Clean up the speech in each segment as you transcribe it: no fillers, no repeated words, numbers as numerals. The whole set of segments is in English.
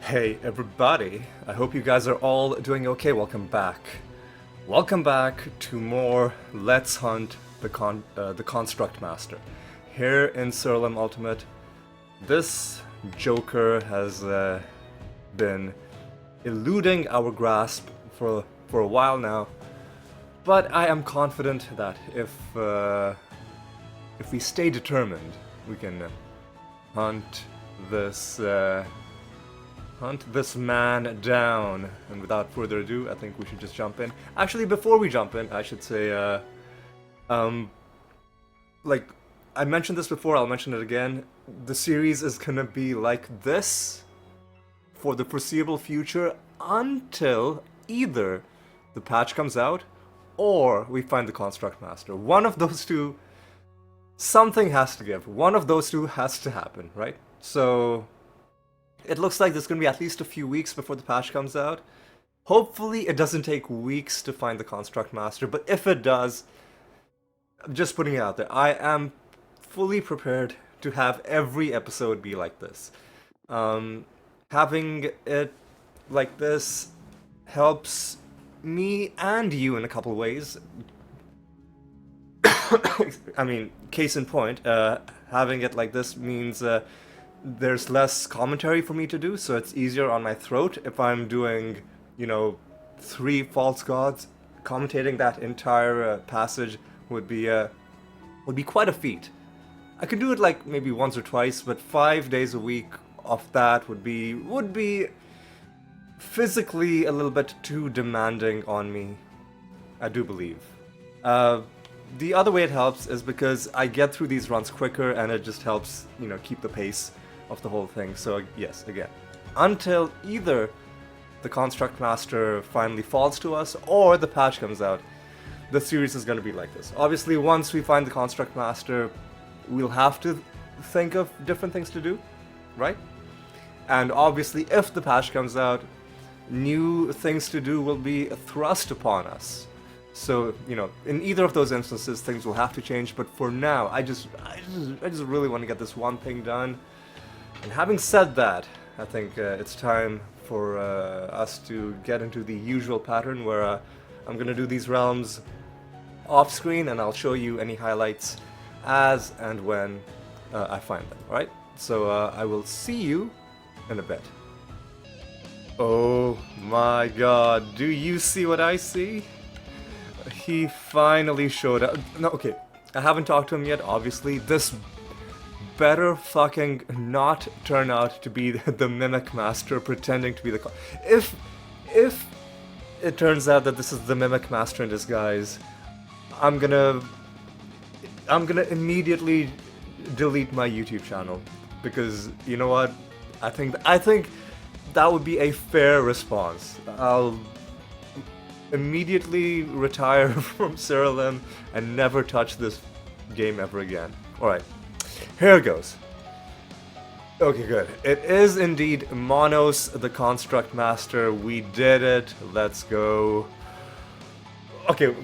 Hey everybody, I hope you guys are all doing okay. Welcome back. Welcome back to more Let's Hunt the Construct Master. Here in Siralim Ultimate, this Joker has been eluding our grasp for a while now, but I am confident that if we stay determined, we can hunt this man down. And without further ado, I think we should just jump in. Actually, before we jump in, I should say, like, I mentioned this before, I'll mention it again. The series is gonna be like this for the foreseeable future until either the patch comes out or we find the Construct Master. One of those two, something has to give. One of those two has to happen, right? So it looks like there's going to be at least a few weeks before the patch comes out. Hopefully it doesn't take weeks to find the Construct Master, but if it does, I'm just putting it out there. I am fully prepared to have every episode be like this. Having it like this helps me and you in a couple ways. I mean, case in point, having it like this means there's less commentary for me to do, so it's easier on my throat. If I'm doing, 3 false gods, commentating that entire passage would be quite a feat. I could do it like maybe once or twice, but 5 days a week of that would be physically a little bit too demanding on me, I do believe. The other way it helps is because I get through these runs quicker, and it just helps, keep the pace of the whole thing. So yes, again, until either the Construct Master finally falls to us or the patch comes out, the series is going to be like this. Obviously, once we find the Construct Master, we'll have to think of different things to do, right? And obviously, if the patch comes out, new things to do will be thrust upon us. So, in either of those instances, things will have to change. But for now, I just really want to get this one thing done. And having said that, I think it's time for us to get into the usual pattern where I'm going to do these realms off screen, and I'll show you any highlights as and when I find them, alright? So I will see you in a bit. Oh my god, do you see what I see? He finally showed up. No, okay, I haven't talked to him yet, obviously. This better fucking not turn out to be the Mimic Master pretending to be the... If it turns out that this is the Mimic Master in disguise, I'm gonna immediately delete my YouTube channel, because you know what? I think that would be a fair response. I'll immediately retire from Siralim and never touch this game ever again. Alright, here it goes. Okay, good. It is indeed Monos, the Construct Master. We did it. Let's go. Okay.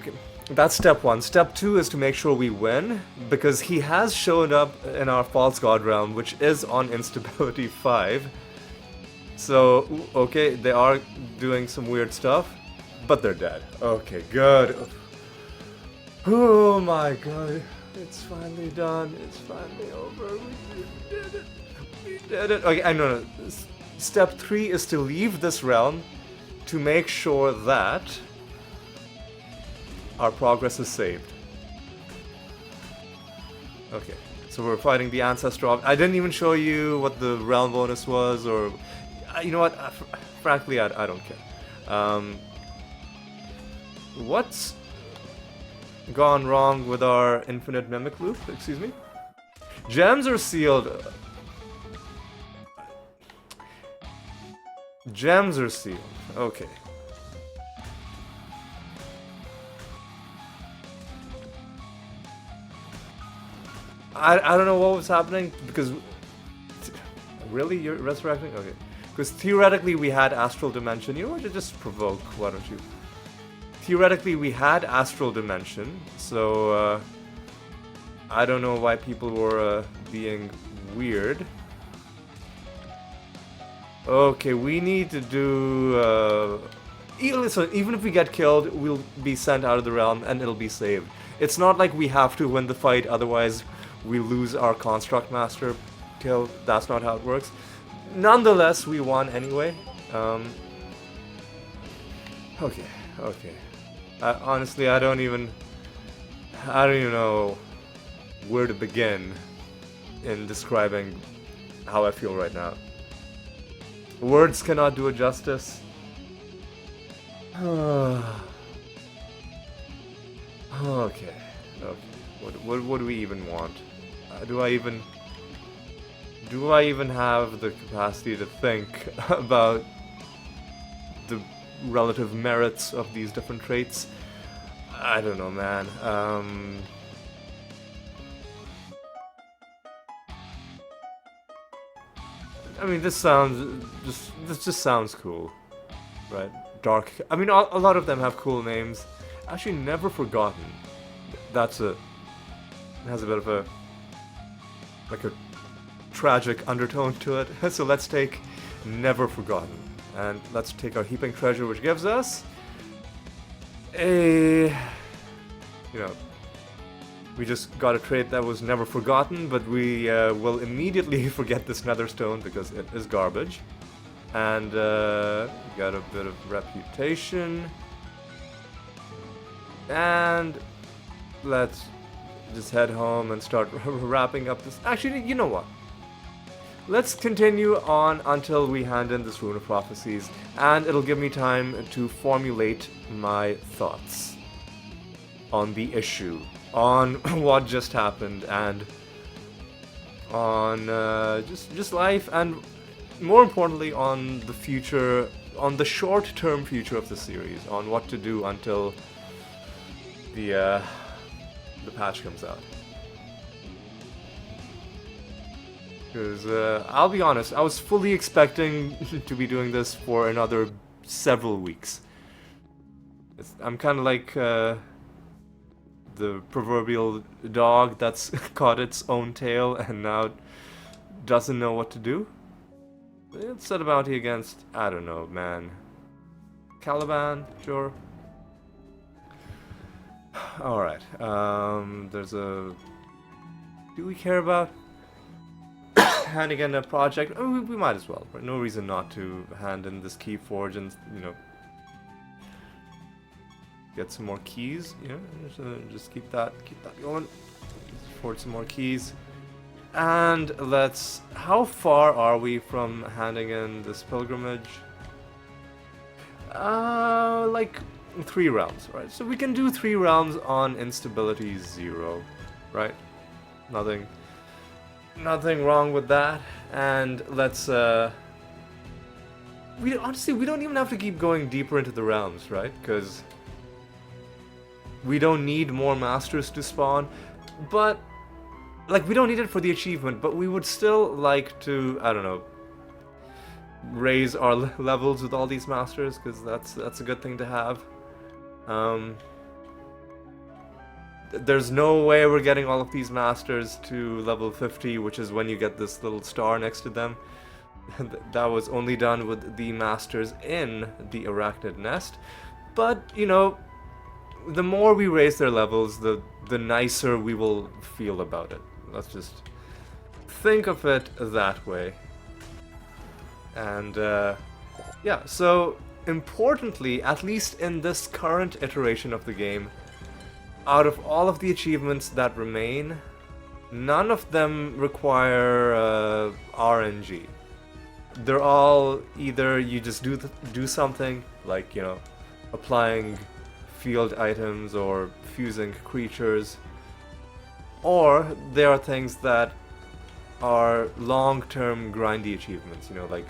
That's step 1. Step 2 is to make sure we win, because he has shown up in our False God realm, which is on instability 5. So, okay, they are doing some weird stuff, but they're dead. Okay, good. Oh my god. It's finally done. It's finally over. We did it. We did it. Okay, no. Step 3 is to leave this realm to make sure that our progress is saved. Okay, so we're fighting the Ancestor. I didn't even show you what the realm bonus was, or... You know what? Frankly, I don't care. What's gone wrong with our infinite mimic loop? Excuse me? Gems are sealed. Gems are sealed. Okay. I don't know what was happening, because... Really? You're resurrecting? Okay. Because theoretically we had Astral Dimension. You know what? Just provoke, why don't you? Theoretically we had Astral Dimension, so I don't know why people were being weird. Okay, we need to do. Listen, even if we get killed, we'll be sent out of the realm and it'll be saved. It's not like we have to win the fight, otherwise we lose our construct master kill. That's not how it works. Nonetheless, we won anyway. Okay, okay. Honestly, I don't even know where to begin in describing how I feel right now. Words cannot do it justice. Okay, okay. What do we even want? Do I even have the capacity to think about the relative merits of these different traits? I don't know, man. I mean, this just sounds cool, right? Dark. I mean, a lot of them have cool names. Actually, Never Forgotten. It has a bit of a tragic undertone to it. So let's take Never Forgotten, and let's take our heaping treasure, which gives us a, we just got a trait that was never forgotten, but we will immediately forget this nether stone because it is garbage. And got a bit of reputation. And let's just head home and start wrapping up this. Actually, you know what? Let's continue on until we hand in this Rune of Prophecies, and it'll give me time to formulate my thoughts on the issue, on what just happened, and on just life, and more importantly on the future, on the short-term future of the series, on what to do until the patch comes out. Because I'll be honest, I was fully expecting to be doing this for another several weeks. I'm kind of like the proverbial dog that's caught its own tail and now doesn't know what to do. Let's set a bounty against, I don't know, man. Caliban, sure. Alright, there's a... Do we care about handing in a project? Oh, we might as well. Right? No reason not to hand in this key forge and, get some more keys, just keep that going. Forge some more keys. And how far are we from handing in this pilgrimage? Like 3 rounds, right? So we can do 3 rounds on instability 0, right? Nothing wrong with that. And let's we don't even have to keep going deeper into the realms, right? Because we don't need more masters to spawn, but like we don't need it for the achievement, but we would still like to, I don't know, raise our levels with all these masters, because that's a good thing to have. There's no way we're getting all of these masters to level 50, which is when you get this little star next to them. That was only done with the masters in the Arachnid Nest. But, the more we raise their levels, the nicer we will feel about it. Let's just think of it that way. And, yeah, so importantly, at least in this current iteration of the game, out of all of the achievements that remain, none of them require RNG. They're all either you just do something, like, applying field items or fusing creatures, or there are things that are long-term grindy achievements, like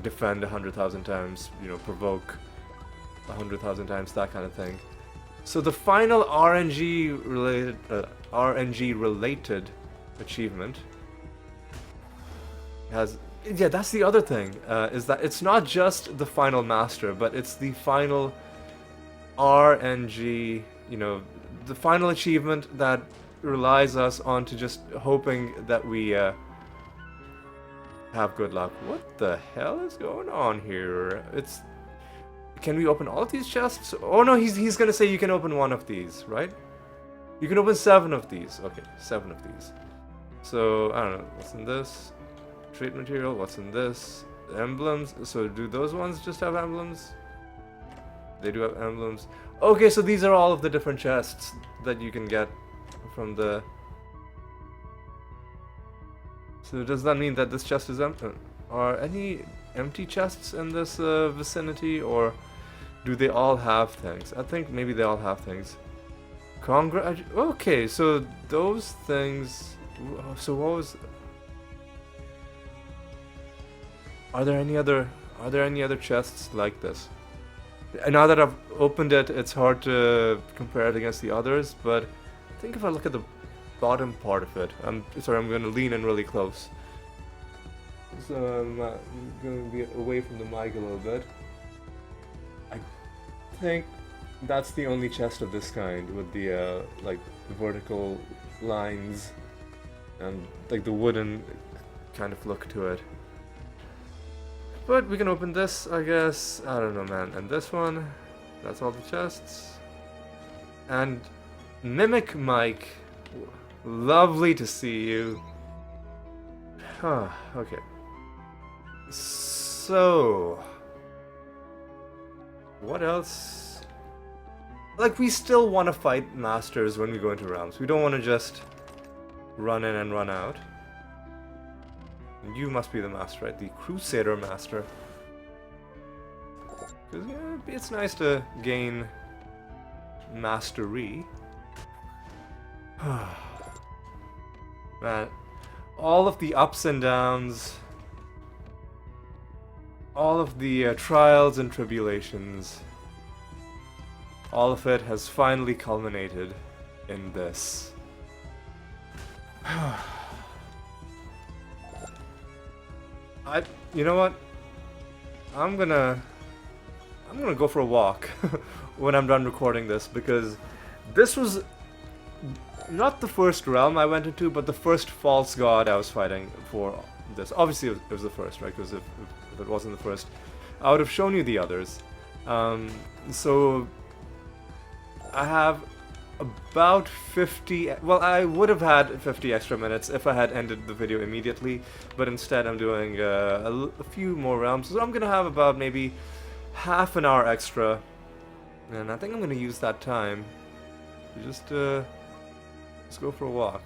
defend 100,000 times, provoke 100,000 times, that kind of thing. So the final RNG-related achievement has... Yeah, that's the other thing, is that it's not just the final master, but it's the final RNG, the final achievement that relies us on to just hoping that we have good luck. What the hell is going on here? It's... Can we open all of these chests? Oh no, he's gonna say you can open one of these, right? You can open 7 of these. Okay, 7 of these. So, I don't know, what's in this? Trait material, what's in this? Emblems. So do those ones just have emblems? They do have emblems. Okay, so these are all of the different chests that you can get from the... So does that mean that this chest is empty? Are any empty chests in this vicinity, or do they all have things? I think maybe they all have things. Okay, so those things... So what was... Are there any other chests like this? Now that I've opened it, it's hard to compare it against the others, but I think if I look at the bottom part of it, I'm going to lean in really close. So I'm going to be away from the mic a little bit. I think that's the only chest of this kind with the like vertical lines and like the wooden kind of look to it. But we can open this, I guess. I don't know, man. And this one, that's all the chests. And Mimic Mike, lovely to see you. Huh, okay. So, what else? Like, we still want to fight masters when we go into realms. We don't want to just run in and run out. You must be the master, right? The Crusader Master. Because, yeah, it's nice to gain mastery. Man, all of the ups and downs, all of the trials and tribulations, all of it has finally culminated in this. You know what? I'm gonna go for a walk when I'm done recording this, because this was not the first realm I went into, but the first false god I was fighting for this. Obviously, it was the first, right? Because if it wasn't the first, I would have shown you the others. So I have about 50, well, I would have had 50 extra minutes if I had ended the video immediately, but instead I'm doing a few more realms, so I'm gonna have about maybe half an hour extra, and I think I'm gonna use that time to just go for a walk.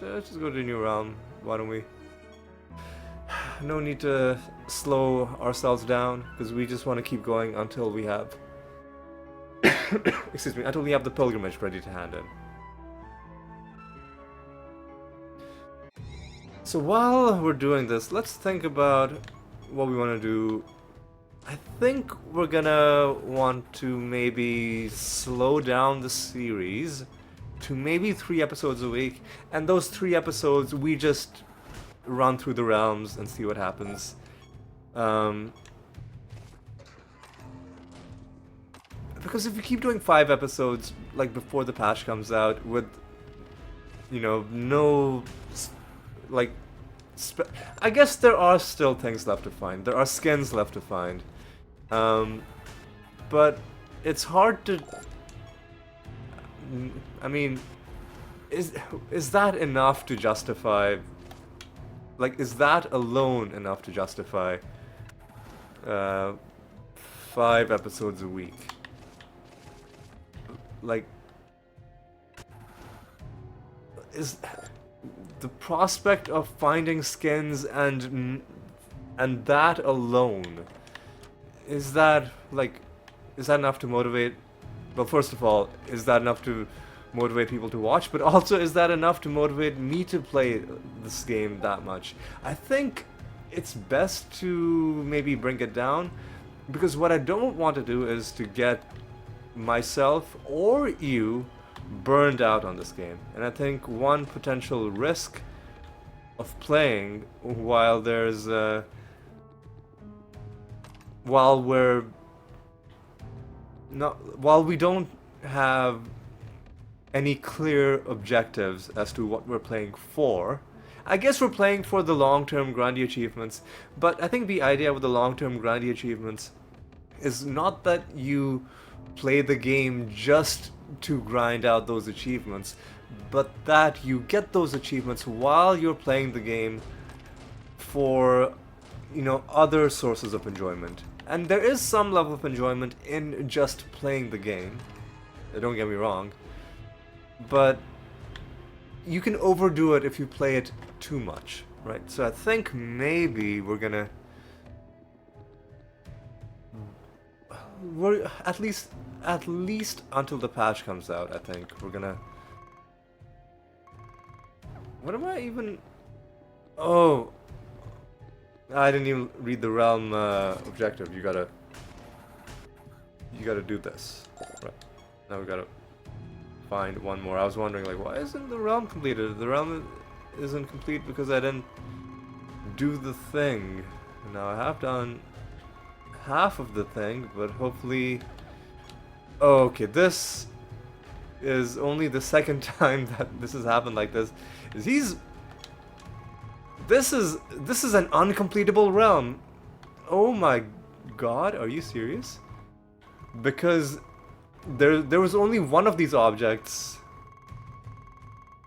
Let's just go to a new realm, why don't we? No need to slow ourselves down, because we just want to keep going until we have excuse me, until we have the pilgrimage ready to hand in. So while we're doing this, let's think about what we want to do. I think we're gonna want to maybe slow down the series to maybe 3 episodes a week, and those 3 episodes we just run through the realms and see what happens. Because if you keep doing 5 episodes, like before the patch comes out, with, you know, no, like, I guess there are still things left to find. There are skins left to find. But it's hard to, I mean, is that enough to justify, like, is that alone enough to justify 5 episodes a week? Like, is the prospect of finding skins and that alone, is that enough to motivate? Well, first of all, is that enough to motivate people to watch? But also, is that enough to motivate me to play this game that much? I think it's best to maybe bring it down, because what I don't want to do is to get myself or you burned out on this game. And I think one potential risk of playing while there's while we don't have any clear objectives as to what we're playing for, I guess we're playing for the long-term grindy achievements, but I think the idea with the long-term grindy achievements is not that you play the game just to grind out those achievements, but that you get those achievements while you're playing the game for, other sources of enjoyment. And there is some level of enjoyment in just playing the game. Don't get me wrong. But you can overdo it if you play it too much, right? So I think maybe we're at least until the patch comes out, I think we're gonna. What am I even? Oh, I didn't even read the realm objective. You gotta do this, right? Now we gotta find one more. I was wondering, like, why isn't the realm completed? The realm isn't complete because I didn't do the thing. Now I have done half of the thing, but hopefully. Oh, okay, this is only the second time that this has happened like this. This is an uncompletable realm. Oh my god, are you serious? Because there was only one of these objects.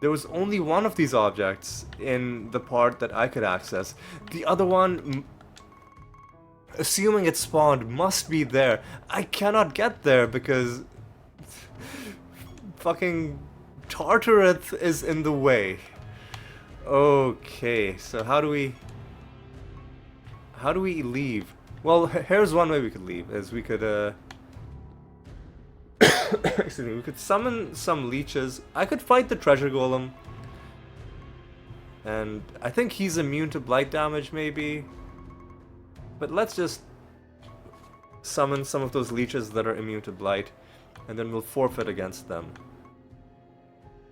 There was only one of these objects in the part that I could access. The other one, assuming it spawned, must be there. I cannot get there because fucking Tartareth is in the way. Okay, so how do we leave? Well, here's one way we could leave, is we could excuse me, we could summon some leeches. I could fight the treasure golem. And I think he's immune to blight damage, maybe. But let's just summon some of those leeches that are immune to blight, and then we'll forfeit against them.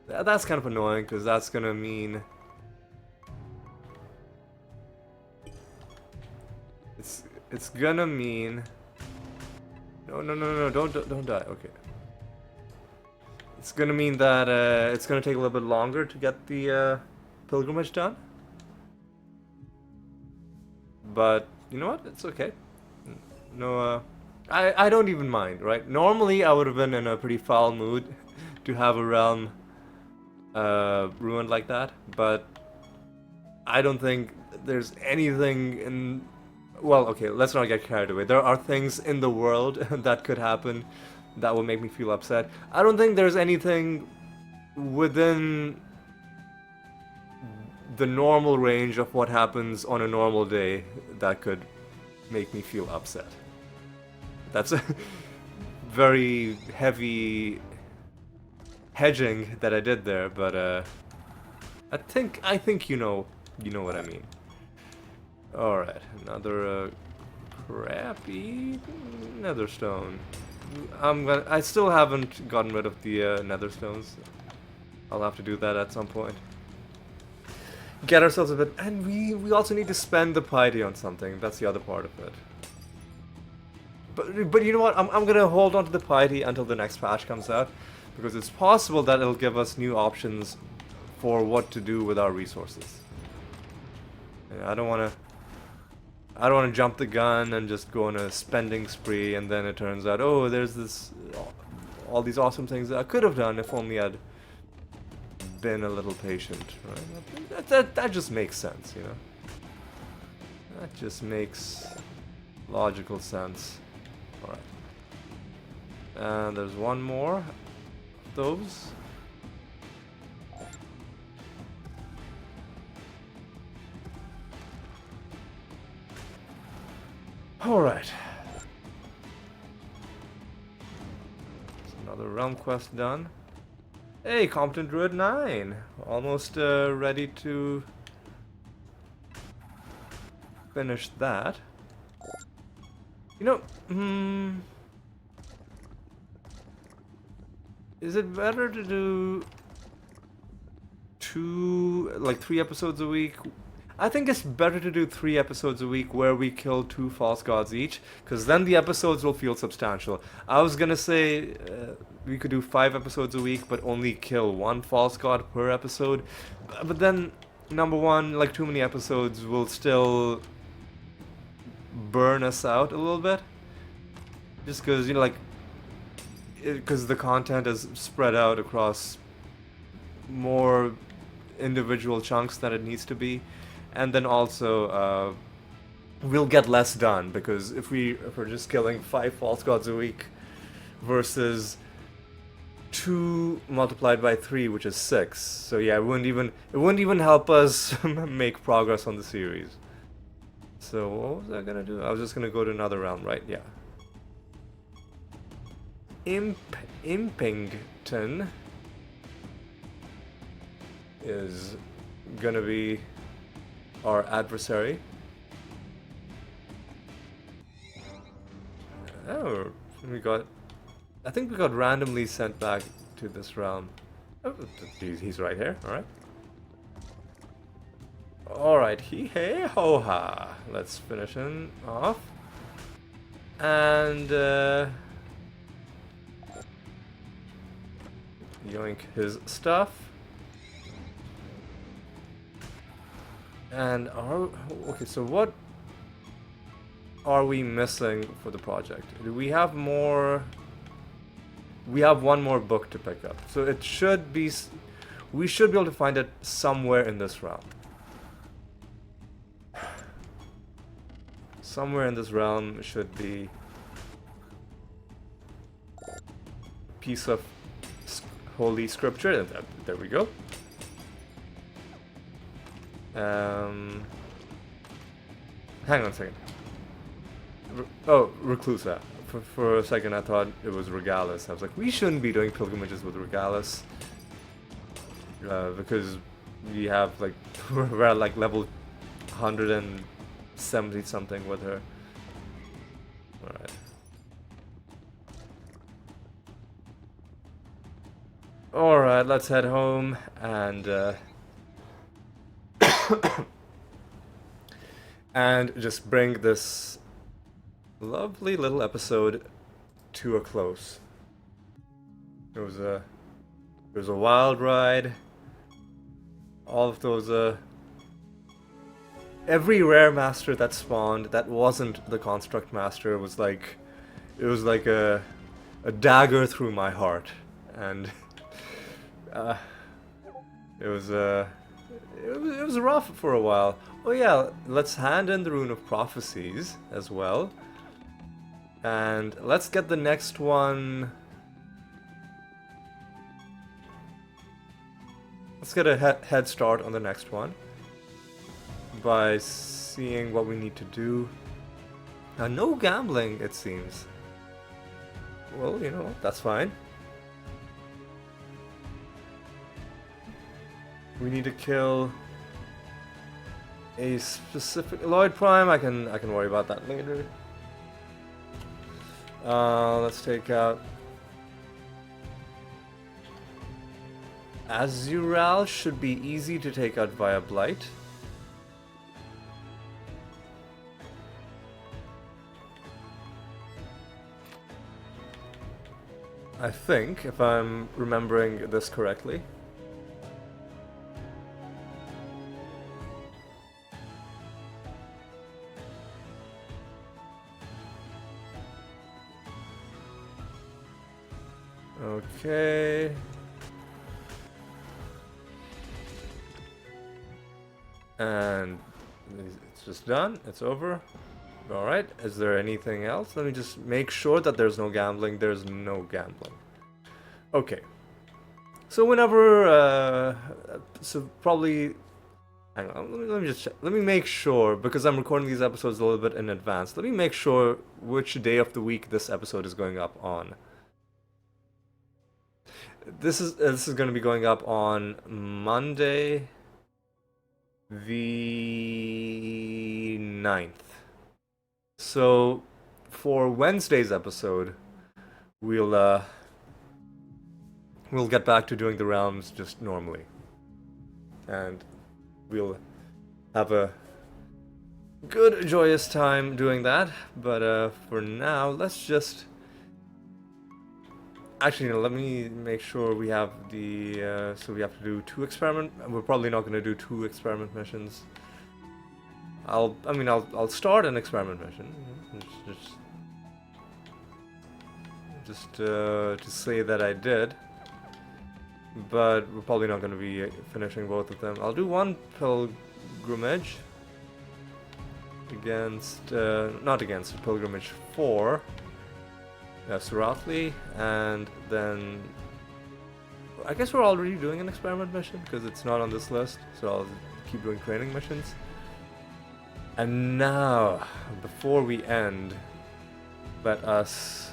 That's kind of annoying, because that's gonna mean... It's gonna mean... No, don't die, okay. It's gonna mean that it's gonna take a little bit longer to get the pilgrimage done. But, you know what? It's okay. No, I don't even mind, right? Normally I would have been in a pretty foul mood to have a realm ruined like that, but I don't think there's anything in... Well, okay, let's not get carried away. There are things in the world that could happen that will make me feel upset. I don't think there's anything within the normal range of what happens on a normal day that could make me feel upset. That's a very heavy hedging that I did there, but I think you know what I mean. Alright, another crappy nether stone. I still haven't gotten rid of the nether stones. I'll have to do that at some point. Get ourselves a bit, and we also need to spend the piety on something. That's the other part of it. But you know what? I'm gonna hold on to the piety until the next patch comes out, because it's possible that it'll give us new options for what to do with our resources. Yeah, I don't want to jump the gun and just go on a spending spree, and then it turns out, oh, there's all these awesome things that I could have done if only I'd been a little patient, right? That just makes sense, you know? That just makes logical sense. Alright. And there's one more of those. Alright. Another realm quest done. Hey, Competent Druid 9! Almost ready to finish that. You know, is it better to do 3 episodes a week? I think it's better to do 3 episodes a week where we kill 2 false gods each, because then the episodes will feel substantial. I was gonna say we could do 5 episodes a week, but only kill 1 false god per episode. But then number one, like too many episodes will still burn us out a little bit. Just because, you know, like, because the content is spread out across more individual chunks than it needs to be. And then also, we'll get less done, because if we're just killing 5 false gods a week versus 2 multiplied by 3, which is 6. So yeah, it wouldn't even help us make progress on the series. So what was I gonna do? I was just gonna go to another realm, right? Yeah. Impington is gonna be our adversary. Oh, I think we got randomly sent back to this realm. Oh, geez, he's right here. All right. All right, hey ho ha. Let's finish him off. And yoink his stuff. And okay, so what are we missing for the project? Do we have more? We have one more book to pick up, so it should be. We should be able to find it somewhere in this realm. Somewhere in this realm should be a piece of holy scripture, and there we go. Hang on a second. Oh, Reclusa. For a second I thought it was Regalis. I was like, we shouldn't be doing pilgrimages with Regalis. Because we have like, we're at like level 170 something with her. Alright. Alright, let's head home and and just bring this lovely little episode to a close. It was a wild ride. All of those every rare master that spawned that wasn't the construct master was like, it was like a dagger through my heart, and it was rough for a while. Oh yeah, let's hand in the Rune of Prophecies as well. And let's get the next one. Let's get a head start on the next one by seeing what we need to do. No gambling, it seems. Well, you know, that's fine. We need to kill a specific Lloyd Prime. I can worry about that later. Let's take out Azural. Should be easy to take out via Blight. I think, if I'm remembering this correctly. Okay. And it's just done. It's over. Alright, is there anything else? Let me just make sure that there's no gambling. There's no gambling. Okay. So whenever, so probably, hang on, let me just check. Let me make sure, because I'm recording these episodes a little bit in advance. Let me make sure which day of the week this episode is going up on. This is going to be going up on Monday, the 9th. So for Wednesday's episode, we'll get back to doing the realms just normally, and we'll have a good joyous time doing that. But for now, let's just Actually, no, let me make sure we have the, so we have to do 2 experiment, we're probably not going to do 2 experiment missions. I'll start an experiment mission, just to say that I did, but we're probably not going to be finishing both of them. I'll do 1 pilgrimage against, not against, pilgrimage 4, Siralim, and then I guess we're already doing an experiment mission because it's not on this list, so I'll keep doing training missions. And now, before we end, let us...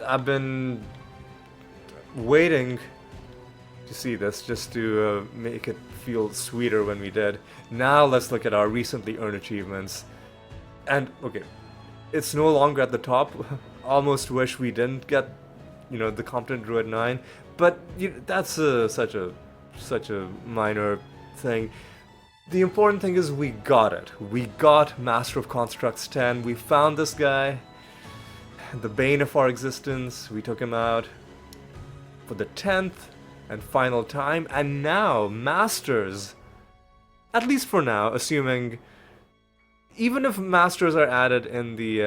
I've been waiting to see this just to make it feel sweeter when we did. Now let's look at our recently earned achievements. And, okay, it's no longer at the top. Almost wish we didn't get, you know, the Competent Druid 9, but that's such a minor thing. The important thing is we got it. We got Master of Constructs 10. We found this guy, the bane of our existence. We took him out for the 10th and final time, and now Masters, at least for now, assuming even if Masters are added in the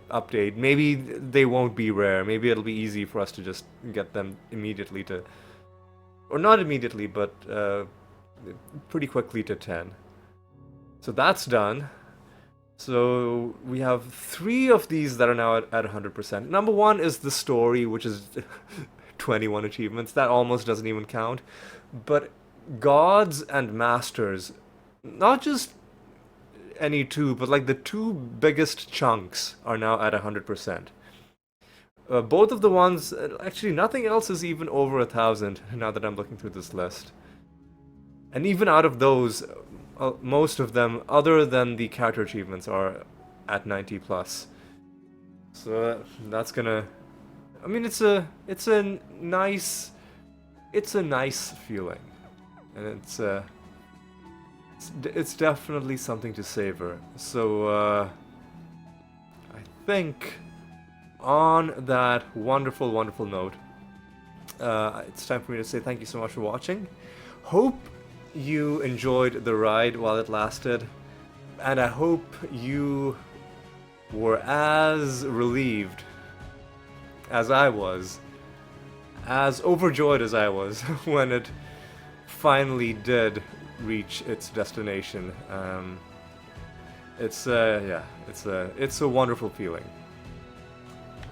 update, maybe they won't be rare. Maybe it'll be easy for us to just get them immediately to, or not immediately, but pretty quickly to 10. So that's done. So we have 3 of these that are now at 100%. Number 1 is the story, which is 21 achievements. That almost doesn't even count. But gods and masters, not just any 2, but like the 2 biggest chunks are now at 100%. Both of the ones, actually nothing else is even over 1,000 now that I'm looking through this list. And even out of those, most of them, other than the character achievements, are at 90 plus. So that's gonna, I mean, it's a nice feeling, and it's definitely something to savor. So I think on that wonderful note, it's time for me to say thank you so much for watching. Hope you enjoyed the ride while it lasted, and I hope you were as relieved as I was, as overjoyed as I was when it finally did reach its destination. It's a wonderful feeling.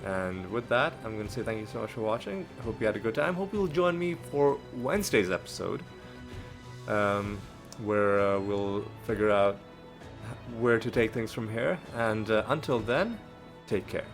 And with that, I'm going to say thank you so much for watching. I hope you had a good time. Hope you'll join me for Wednesday's episode, where we'll figure out where to take things from here. And until then, take care.